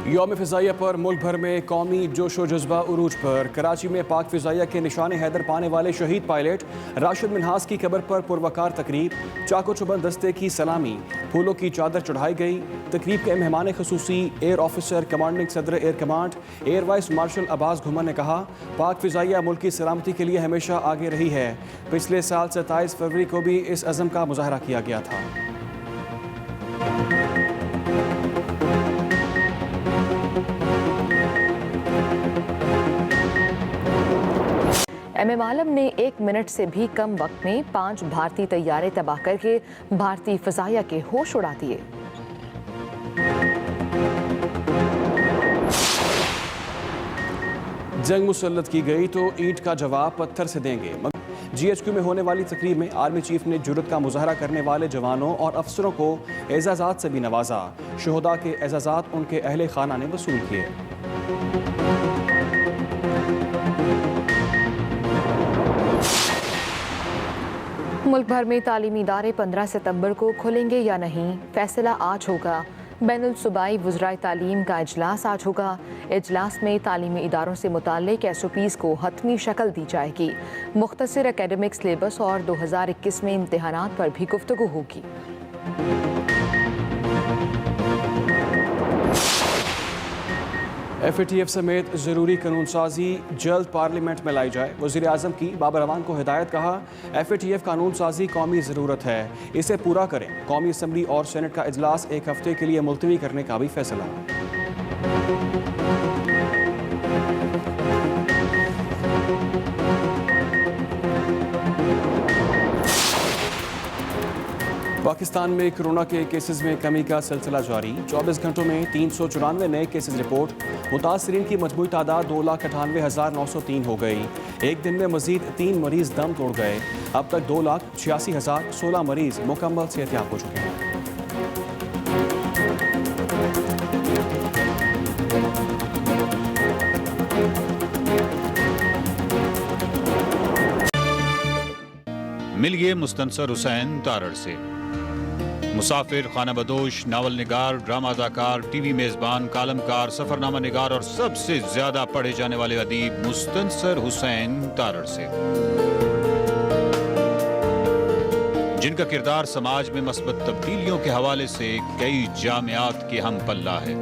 یوم فضائیہ پر ملک بھر میں قومی جوش و جذبہ عروج پر۔ کراچی میں پاک فضائیہ کے نشان حیدر پانے والے شہید پائلٹ راشد منہاس کی قبر پر پروقار تقریب، چاق و چوبند دستے کی سلامی، پھولوں کی چادر چڑھائی گئی۔ تقریب کے مہمان خصوصی ایئر آفیسر کمانڈنگ صدر air command air vice marshal Abbas Ghumar نے کہا، پاک فضائیہ ملک کی سلامتی کے لیے ہمیشہ آگے رہی ہے۔ پچھلے سال 27 فروری کو بھی اس عزم کا مظاہرہ کیا گیا تھا۔ ایم ایم عالم نے 1 منٹ سے بھی کم وقت میں 5 بھارتی طیارے تباہ کر کے بھارتی فضائیہ کے ہوش اڑا دیے۔ جنگ مسلط کی گئی تو اینٹ کا جواب پتھر سے دیں گے۔ جی ایچ کیو میں ہونے والی تقریب میں آرمی چیف نے جرأت کا مظاہرہ کرنے والے جوانوں اور افسروں کو اعزازات سے بھی نوازا۔ شہداء کے اعزازات ان کے اہل خانہ نے وصول کیے۔ ملک بھر میں تعلیمی ادارے 15 ستمبر کو کھلیں گے یا نہیں، فیصلہ آج ہوگا۔ بین الصوبائی وزرائے تعلیم کا اجلاس آج ہوگا۔ اجلاس میں تعلیمی اداروں سے متعلق SOPs کو حتمی شکل دی جائے گی۔ مختصر اکیڈمک سلیبس اور 2021 میں امتحانات پر بھی گفتگو ہوگی۔ FATF سمیت ضروری قانون سازی جلد پارلیمنٹ میں لائی جائے۔ وزیر اعظم کی بابر اعوان کو ہدایت، کہا FATF قانون سازی قومی ضرورت ہے، اسے پورا کریں۔ قومی اسمبلی اور سینٹ کا اجلاس 1 ہفتے کے لیے ملتوی کرنے کا بھی فیصلہ۔ پاکستان میں کرونا کے کیسز میں کمی کا سلسلہ جاری۔ 24 گھنٹوں میں 394 نئے کیسز رپورٹ۔ متاثرین کی مجموعی تعداد 2,98,903 ہو گئی۔ ایک دن میں مزید 3 مریض دم توڑ گئے۔ اب تک 2,86,016 مریض مکمل صحتیاب ہو چکے ہیں۔ ملیے مستنصر حسین تارڑ سے۔ مسافر، خانہ بدوش، ناول نگار، ڈرامہ اداکار، ٹی وی میزبان، کالم کار، سفر نامہ نگار اور سب سے زیادہ پڑھے جانے والے ادیب مستنصر حسین تارڑ سے، جن کا کردار سماج میں مثبت تبدیلیوں کے حوالے سے کئی جامعات کے ہم پلہ ہے۔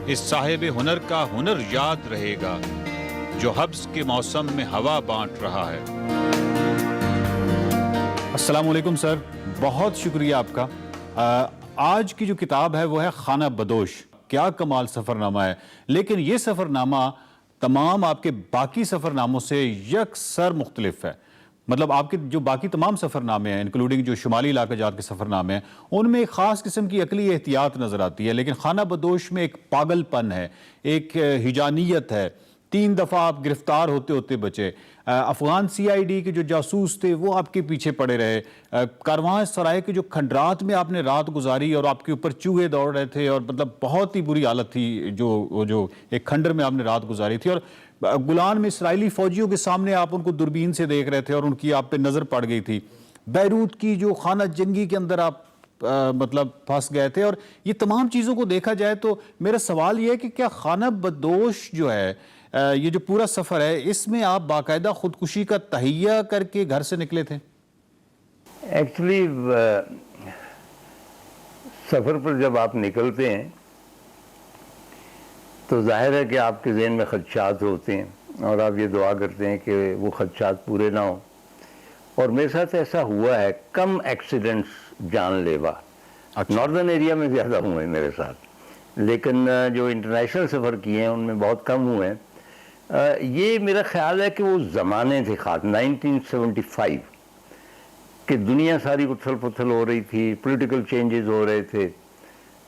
اس صاحب ہنر کا ہنر یاد رہے گا جو حبس کے موسم میں ہوا بانٹ رہا ہے۔ السلام علیکم سر، بہت شکریہ آپ کا۔ آج کی جو کتاب ہے وہ ہے خانہ بدوش۔ کیا کمال سفر نامہ ہے، لیکن یہ سفر نامہ تمام آپ کے باقی سفر ناموں سے یکسر مختلف ہے۔ مطلب آپ کے جو باقی تمام سفر نامے ہیں انکلوڈنگ جو شمالی علاقہ جات کے سفر نامے ہیں، ان میں ایک خاص قسم کی عقلی احتیاط نظر آتی ہے، لیکن خانہ بدوش میں ایک پاگل پن ہے، ایک ہجانیت ہے۔ 3 دفعہ آپ گرفتار ہوتے ہوتے بچے۔ افغان CID کے جو جاسوس تھے وہ آپ کے پیچھے پڑے رہے۔ کاروان سرائے کے جو کھنڈرات میں آپ نے رات گزاری اور آپ کے اوپر چوہے دوڑ رہے تھے، اور مطلب بہت ہی بری حالت تھی جو ایک کھنڈر میں آپ نے رات گزاری تھی، اور گولان میں اسرائیلی فوجیوں کے سامنے آپ ان کو دوربین سے دیکھ رہے تھے اور ان کی آپ پہ نظر پڑ گئی تھی۔ بیروت کی جو خانہ جنگی کے اندر آپ مطلب پھنس گئے تھے، اور یہ تمام چیزوں کو دیکھا جائے تو میرا سوال یہ ہے کہ کیا خانہ بدوش جو ہے، یہ جو پورا سفر ہے، اس میں آپ باقاعدہ خودکشی کا تہیہ کر کے گھر سے نکلے تھے؟ ایکچولی سفر پر جب آپ نکلتے ہیں تو ظاہر ہے کہ آپ کے ذہن میں خدشات ہوتے ہیں اور آپ یہ دعا کرتے ہیں کہ وہ خدشات پورے نہ ہوں۔ اور میرے ساتھ ایسا ہوا ہے، کم ایکسیڈنٹس جان لیوا ناردرن ایریا میں زیادہ ہوئے ہیں میرے ساتھ، لیکن جو انٹرنیشنل سفر کیے ہیں ان میں بہت کم ہوئے ہیں۔ یہ میرا خیال ہے کہ وہ زمانے تھے خاص 1975 کہ دنیا ساری اتھل پتھل ہو رہی تھی، پولیٹیکل چینجز ہو رہے تھے،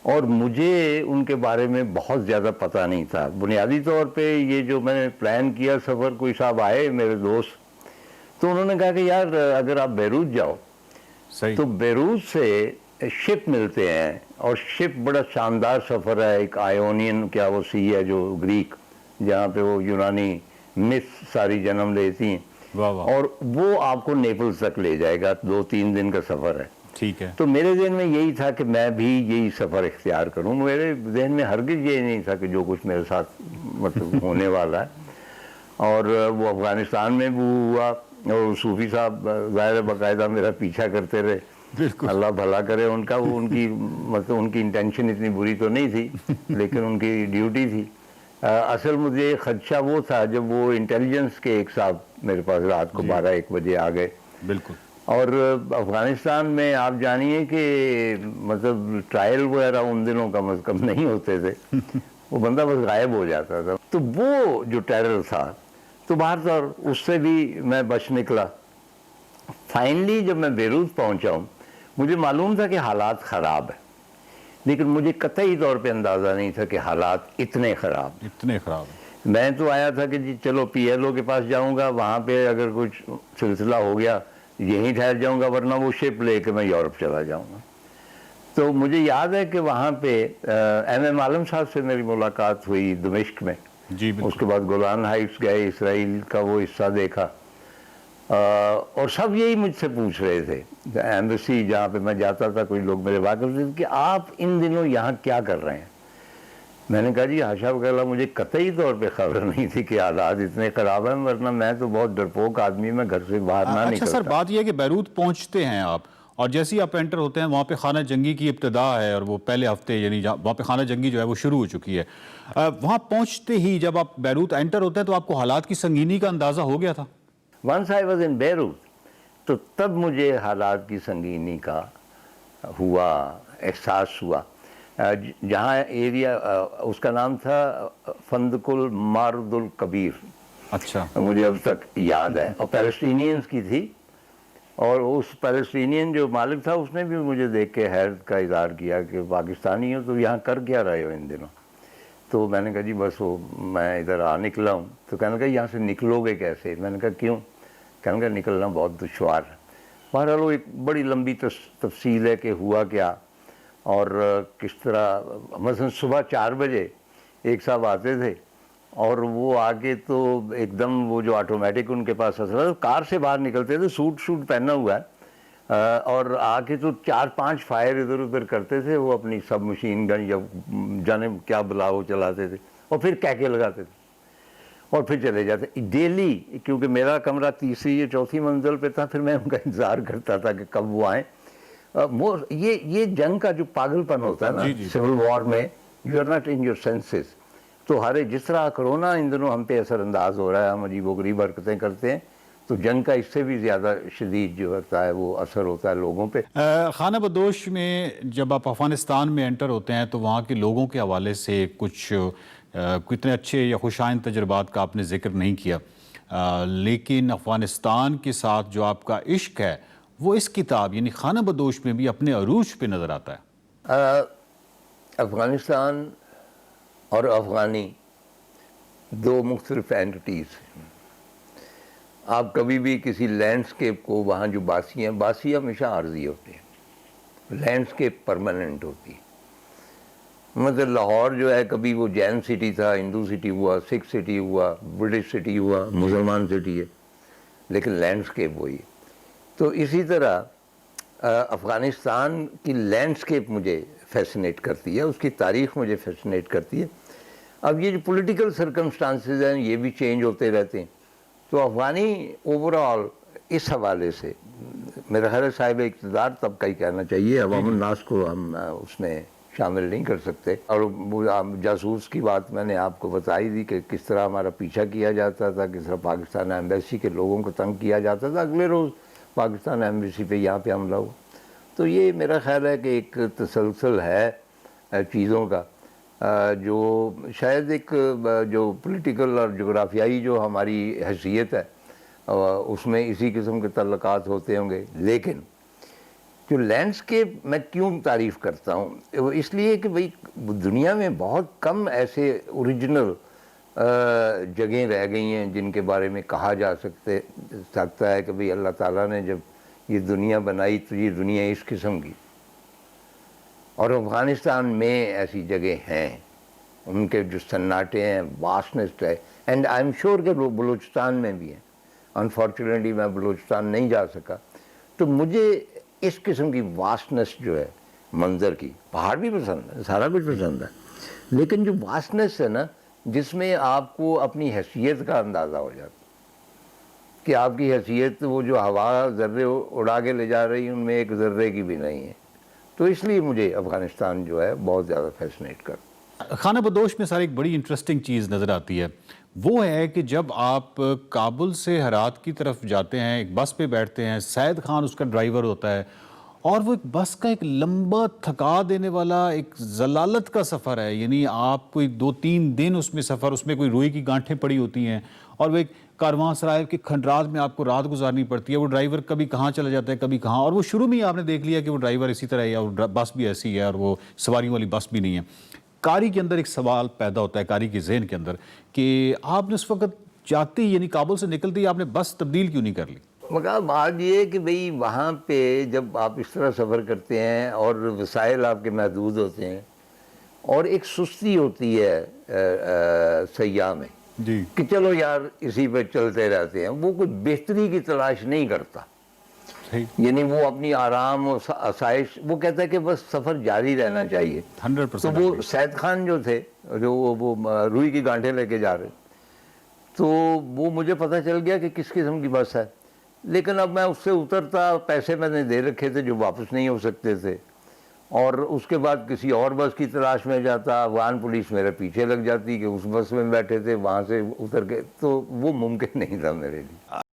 اور مجھے ان کے بارے میں بہت زیادہ پتہ نہیں تھا۔ بنیادی طور پہ یہ جو میں نے پلان کیا سفر، کوئی صاحب آئے میرے دوست، تو انہوں نے کہا کہ یار اگر آپ بیروت جاؤ تو بیروت سے شپ ملتے ہیں، اور شپ بڑا شاندار سفر ہے، ایک آئیونین کیا وہ سی ہے جو گریک، جہاں پہ وہ یونانی مس ساری جنم لیتی ہیں، اور وہ آپ کو نیپلز تک لے جائے گا، 2-3 دن کا سفر ہے۔ ٹھیک ہے. تو میرے ذہن میں یہی تھا کہ میں بھی یہی سفر اختیار کروں. میرے ذہن میں ہرگز یہ نہیں تھا کہ جو کچھ میرے ساتھ مطلب ہونے والا ہے. اور وہ افغانستان میں بھی ہوا, اور صوفی صاحب ظاہر باقاعدہ میرا پیچھا کرتے رہے. اللہ بھلا کرے ان کا. وہ ان کی مطلب ان کی انٹینشن اتنی بری تو نہیں تھی, لیکن ان کی ڈیوٹی تھی. اصل مجھے خدشہ وہ تھا جب وہ انٹیلیجنس کے ایک صاحب میرے پاس رات کو 12-1 بجے آ گئے. بالکل. اور افغانستان میں آپ جانیے کہ مطلب ٹرائل وغیرہ ان دنوں کم از کم نہیں ہوتے تھے, وہ بندہ بس غائب ہو جاتا تھا. تو وہ جو ٹیرر تھا, تو باہر طور اس سے بھی میں بچ نکلا. فائنلی جب میں بیروت پہنچا ہوں, مجھے معلوم تھا کہ حالات خراب ہیں, لیکن مجھے قطعی طور پہ اندازہ نہیں تھا کہ حالات اتنے خراب ہیں. میں تو آیا تھا کہ جی چلو پی ایل او کے پاس جاؤں گا, وہاں پہ اگر کچھ سلسلہ ہو گیا یہیں ٹھہر جاؤں گا, ورنہ وہ شپ لے کے میں یورپ چلا جاؤں گا. تو مجھے یاد ہے کہ وہاں پہ ایم ایم عالم صاحب سے میری ملاقات ہوئی دمشق میں. جی بالکل. اس کے بعد گولان ہائٹس گئے, اسرائیل کا وہ حصہ دیکھا, اور سب یہی مجھ سے پوچھ رہے تھے. ایمبیسی جہاں پہ میں جاتا تھا, کوئی لوگ میرے واقف تھے کہ آپ ان دنوں یہاں کیا کر رہے ہیں. میں نے کہا جی حاشا وکلا, مجھے قطعی طور پہ خبر نہیں تھی کہ حالات اتنے خراب ہیں, ورنہ میں تو بہت ڈرپوک آدمی, میں گھر سے باہر نہ نکلتا. اچھا سر, بات یہ ہے کہ بیروت پہنچتے ہیں آپ, اور جیسے ہی آپ انٹر ہوتے ہیں وہاں پہ خانہ جنگی کی ابتدا ہے, اور وہ پہلے ہفتے یعنی وہاں پہ خانہ جنگی جو ہے وہ شروع ہو چکی ہے. وہاں پہنچتے ہی جب آپ بیروت انٹر ہوتے ہیں تو آپ کو حالات کی سنگینی کا اندازہ ہو گیا تھا؟ Once I was in Beirut, تو تب مجھے حالات کی سنگینی کا احساس ہوا. جہاں ایریا اس کا نام تھا فندق المارد الکبیر. اچھا. مجھے اب تک یاد ہے, اور پیلسٹینینز کی تھی. اور اس پیلسٹینین جو مالک تھا اس نے بھی مجھے دیکھ کے حیرت کا اظہار کیا کہ پاکستانی ہو تو یہاں کر کیا رہے ہو ان دنوں. تو میں نے کہا جی بس وہ میں ادھر آ نکلا ہوں. تو کہنے لگا یہاں سے نکلو گے کیسے؟ میں نے کہا کیوں؟ کہنے لگا نکلنا بہت دشوار ہے. بہرحال وہ ایک بڑی لمبی تفصیل ہے کہ ہوا کیا اور کس طرح. مثلا صبح 4 بجے ایک صاحب آتے تھے, اور وہ آگے تو ایک دم وہ جو آٹومیٹک ان کے پاس اصل کار سے باہر نکلتے تھے, سوٹ پہنا ہوا ہے, اور آگے تو 4-5 فائر ادھر ادھر کرتے تھے. وہ اپنی سب مشین گن یا جانے کیا بلا وہ چلاتے تھے, اور پھر کہکے لگاتے تھے اور پھر چلے جاتے ڈیلی. کیونکہ میرا کمرہ 3ری یا 4تھی منزل پہ تھا, پھر میں ان کا انتظار کرتا تھا کہ کب وہ آئیں. یہ جنگ کا جو پاگل پن ہوتا ہے نا سول وار میں, you are not in your senses. تو جس طرح کرونا ان دنوں ہم پہ اثر انداز ہو رہا ہے, ہم عجیب و غریب حرکتیں کرتے ہیں, تو جنگ کا اس سے بھی زیادہ شدید جو ہوتا ہے وہ اثر ہوتا ہے لوگوں پہ. خانہ بدوش میں جب آپ افغانستان میں انٹر ہوتے ہیں تو وہاں کے لوگوں کے حوالے سے کچھ کتنے اچھے یا خوشائند تجربات کا آپ نے ذکر نہیں کیا, لیکن افغانستان کے ساتھ جو آپ کا عشق ہے وہ اس کتاب یعنی خانہ بدوش میں بھی اپنے عروج پہ نظر آتا ہے. افغانستان اور افغانی 2 مختلف اینٹیز ہیں. آپ کبھی بھی کسی لینڈسکیپ کو, وہاں جو باسی ہمیشہ عارضی ہوتے ہیں, لینڈسکیپ پرماننٹ ہوتی ہے. مطلب لاہور جو ہے کبھی وہ جین سٹی تھا, ہندو سٹی ہوا, سکھ سٹی ہوا, برٹش سٹی ہوا, مسلمان سٹی ہے, لیکن لینڈسکیپ وہی. تو اسی طرح افغانستان کی لینڈسکیپ مجھے فیسنیٹ کرتی ہے, اس کی تاریخ مجھے فیسنیٹ کرتی ہے. اب یہ جو پولیٹیکل سرکمسٹانسز ہیں یہ بھی چینج ہوتے رہتے ہیں. تو افغانی اوورآل اس حوالے سے میرا خیال ہے صاحب اقتدار طبقہ ہی کہنا چاہیے, عوام الناس کو ہم اس میں شامل نہیں کر سکتے. اور جاسوس کی بات میں نے آپ کو بتائی دی کہ کس طرح ہمارا پیچھا کیا جاتا تھا, کس طرح پاکستان ایمبیسی کے لوگوں کو تنگ کیا جاتا تھا. اگلے روز پاکستان ایمبیسی پہ یہاں پہ حملہ ہوا. تو یہ میرا خیال ہے کہ ایک تسلسل ہے چیزوں کا, جو شاید ایک جو پولیٹیکل اور جغرافیائی جو ہماری حیثیت ہے اس میں اسی قسم کے تعلقات ہوتے ہوں گے. لیکن جو لینڈسکیپ میں کیوں تعریف کرتا ہوں, وہ اس لیے کہ بھئی دنیا میں بہت کم ایسے اوریجنل جگہیں رہ گئی ہیں جن کے بارے میں کہا جا سکتا ہے کہ بھئی اللہ تعالیٰ نے جب یہ دنیا بنائی تو یہ دنیا اس قسم کی. اور افغانستان میں ایسی جگہ ہیں, ان کے جو سناٹے ہیں, واسٹنس ہے. اینڈ آئی ایم شیور کہ بلوچستان میں بھی ہیں. انفارچونیٹلی میں بلوچستان نہیں جا سکا. تو مجھے اس قسم کی واسٹنس جو ہے منظر کی، پہاڑ بھی پسند ہے، سارا کچھ پسند ہے، لیکن جو واسٹنس ہے نا جس میں آپ کو اپنی حیثیت کا اندازہ ہو جاتا کہ آپ کی حیثیت وہ جو ہوا ذرے اڑا کے لے جا رہی ان میں ایک ذرے کی بھی نہیں ہے، تو اس لیے مجھے افغانستان جو ہے بہت زیادہ فیسنیٹ کرتا۔ خانہ بدوش میں سر ایک بڑی انٹرسٹنگ چیز نظر آتی ہے، وہ ہے کہ جب آپ کابل سے ہرات کی طرف جاتے ہیں، ایک بس پہ بیٹھتے ہیں، سید خان اس کا ڈرائیور ہوتا ہے، اور وہ ایک بس کا ایک لمبا تھکا دینے والا ایک ضلالت کا سفر ہے، یعنی آپ کوئی 2-3 دن اس میں سفر، اس میں کوئی روئی کی گانٹھیں پڑی ہوتی ہیں، اور وہ ایک کاروان سرائے کے کھنڈرات میں آپ کو رات گزارنی پڑتی ہے، وہ ڈرائیور کبھی کہاں چلا جاتا ہے کبھی کہاں، اور وہ شروع میں ہی آپ نے دیکھ لیا کہ وہ ڈرائیور اسی طرح ہے اور بس بھی ایسی ہے اور وہ سواریوں والی بس بھی نہیں ہے۔ قاری کے اندر ایک سوال پیدا ہوتا ہے، قاری کے ذہن کے اندر، کہ آپ نے اس وقت جاتے ہی یعنی کابل سے نکلتے ہی آپ نے بس تبدیل کیوں نہیں کر لی؟ مگر بات یہ ہے کہ بھئی وہاں پہ جب آپ اس طرح سفر کرتے ہیں اور وسائل آپ کے محدود ہوتے ہیں اور ایک سستی ہوتی ہے سیاح میں جی کہ چلو یار اسی پہ چلتے رہتے ہیں، وہ کوئی بہتری کی تلاش نہیں کرتا، صحیح، یعنی وہ اپنی آرام و آسائش، وہ کہتا ہے کہ بس سفر جاری رہنا چاہیے۔ 100%۔ تو وہ سید خان جو تھے جو وہ روئی کی گانٹھیں لے کے جا رہے، تو وہ مجھے پتہ چل گیا کہ کس قسم کی بس ہے، لیکن اب میں اس سے اترتا، پیسے میں نے دے رکھے تھے جو واپس نہیں ہو سکتے تھے، اور اس کے بعد کسی اور بس کی تلاش میں جاتا، افغان پولیس میرے پیچھے لگ جاتی کہ اس بس میں بیٹھے تھے وہاں سے اتر کے، تو وہ ممکن نہیں تھا میرے لیے۔